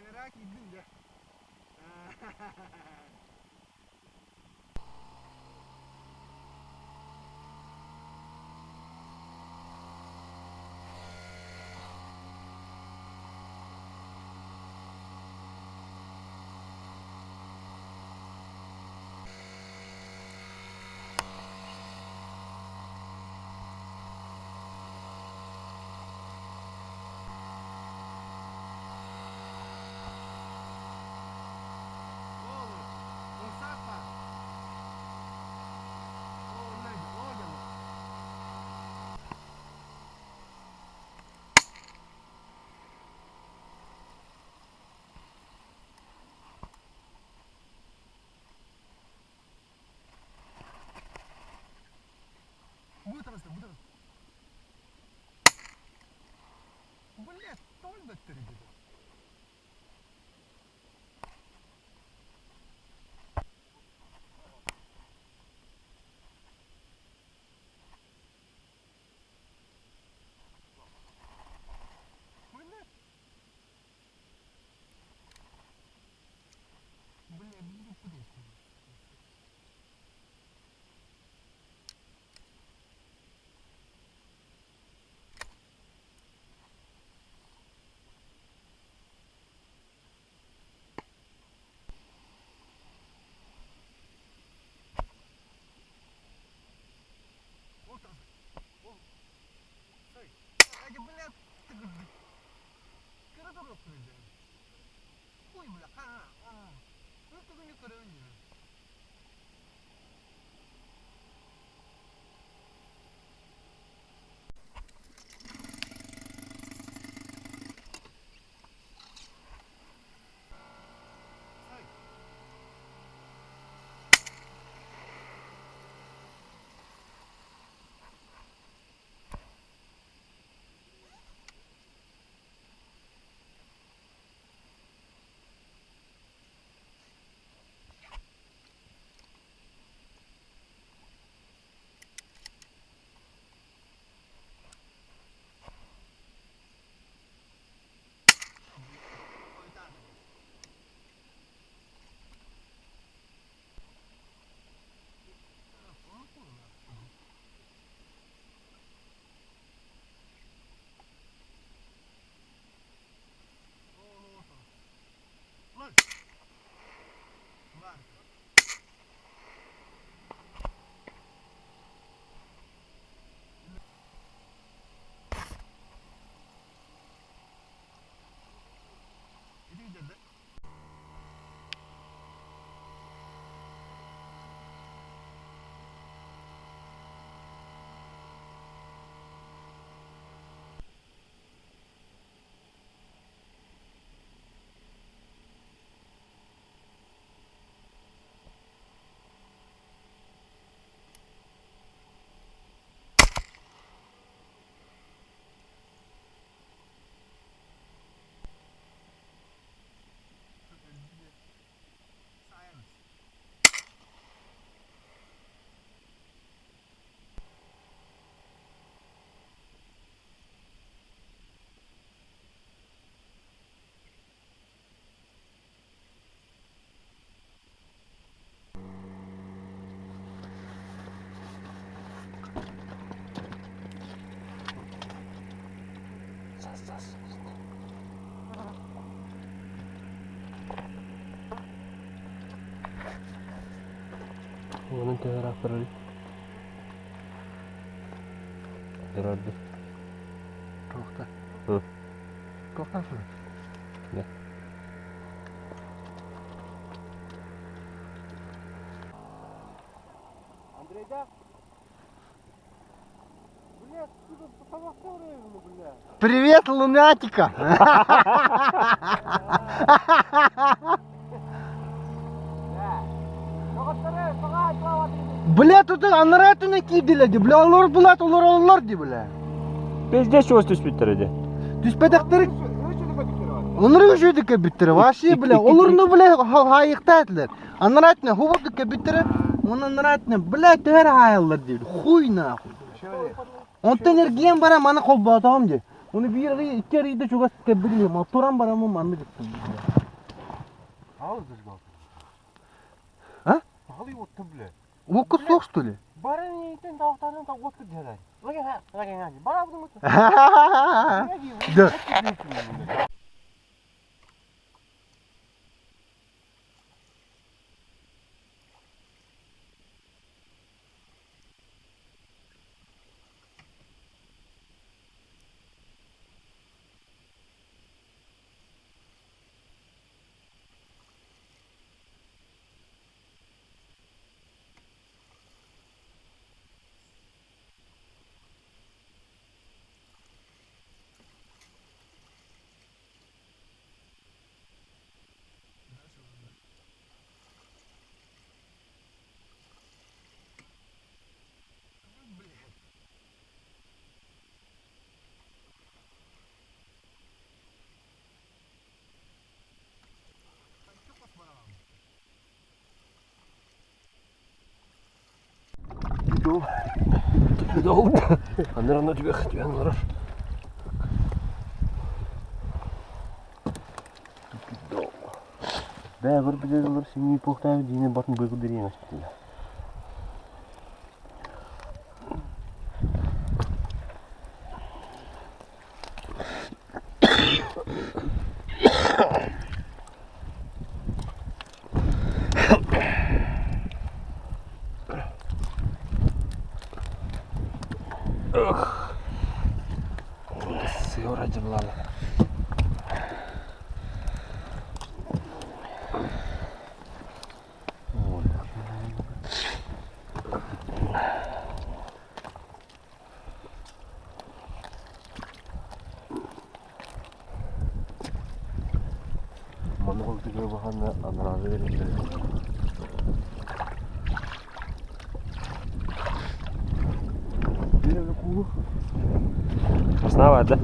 merak ettim de. Бутовство. Блять, только ты, ребята. Бля, буду просто. Вот он. О, стой. Эти, блядь, кирдоров придет. Ой, бля, ну ты не короче. Buradan tehir aktarır. Herhalde. To'xta. Hı. To'xta shuni. Ne? Андрейда. Блядь, ты собака урывну, блядь. Привет, лунатика. Бля, тут анратуна киделеди. Бля, олар булат, олар ди, бля. Безде чоғыз түс бітіреді. Түспедектер. Onları üşüdük bittire. Vahşi bile. Olurunu bile hayıkta ettiler. Anıratne huvuduk bittire. Onun anıratne bile töher hayallar diyor. Huyna. Ondan ergiyen bana mana kol bağıtam diye. Onu bir yere iki yere de çok az biliyorum. Oturan bana mı manlı gittim. Al düzgün. Ha? Al yuttu bile. O kız sokstu le. Bana niyetin dağıtlarını da ottu diyorlar. Bakın hadi. Bana bunu mutlu. Dur. Doğru. Anlar tübek tüyanlar. Бәбір біледілер, сені поқтайы дейіне батын бөгі берейін ашты. Sığır acılarla. Mana oldu bakana anırazı verir. Bir kulu. Sına vardı.